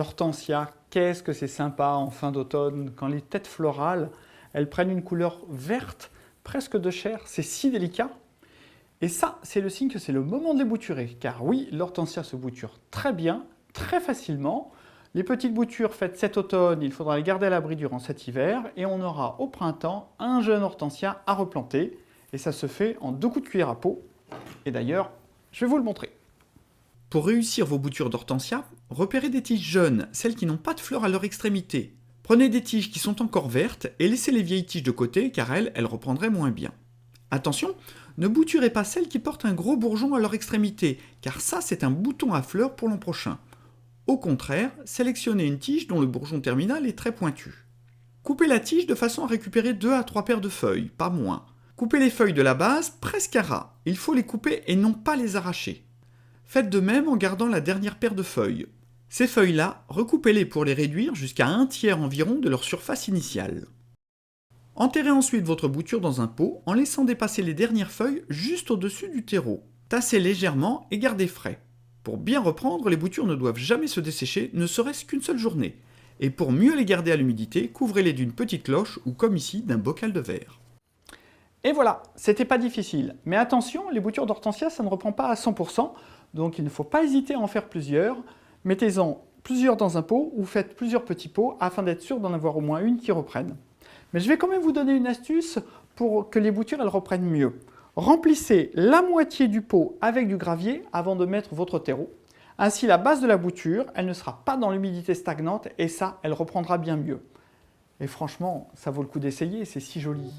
l'hortensia, qu'est-ce que c'est sympa en fin d'automne, quand les têtes florales, elles prennent une couleur verte, presque de chair, c'est si délicat. Et ça, c'est le signe que c'est le moment de les bouturer, car oui, l'hortensia se bouture très bien, très facilement. Les petites boutures faites cet automne, il faudra les garder à l'abri durant cet hiver, et on aura au printemps un jeune hortensia à replanter, et ça se fait en 2 coups de cuillère à peau. Et d'ailleurs, je vais vous le montrer. Pour réussir vos boutures d'hortensia, repérez des tiges jeunes, celles qui n'ont pas de fleurs à leur extrémité. Prenez des tiges qui sont encore vertes et laissez les vieilles tiges de côté car elles reprendraient moins bien. Attention, ne bouturez pas celles qui portent un gros bourgeon à leur extrémité, car ça c'est un bouton à fleurs pour l'an prochain. Au contraire, sélectionnez une tige dont le bourgeon terminal est très pointu. Coupez la tige de façon à récupérer 2 à 3 paires de feuilles, pas moins. Coupez les feuilles de la base presque à ras, il faut les couper et non pas les arracher. Faites de même en gardant la dernière paire de feuilles. Ces feuilles-là, recoupez-les pour les réduire jusqu'à 1/3 environ de leur surface initiale. Enterrez ensuite votre bouture dans un pot en laissant dépasser les dernières feuilles juste au-dessus du terreau. Tassez légèrement et gardez frais. Pour bien reprendre, les boutures ne doivent jamais se dessécher, ne serait-ce qu'une seule journée. Et pour mieux les garder à l'humidité, couvrez-les d'une petite cloche ou comme ici d'un bocal de verre. Et voilà, c'était pas difficile. Mais attention, les boutures d'hortensia, ça ne reprend pas à 100%, donc il ne faut pas hésiter à en faire plusieurs. Mettez-en plusieurs dans un pot ou faites plusieurs petits pots afin d'être sûr d'en avoir au moins une qui reprenne. Mais je vais quand même vous donner une astuce pour que les boutures elles reprennent mieux. Remplissez la moitié du pot avec du gravier avant de mettre votre terreau. Ainsi, la base de la bouture, elle ne sera pas dans l'humidité stagnante et ça, elle reprendra bien mieux. Et franchement, ça vaut le coup d'essayer, c'est si joli.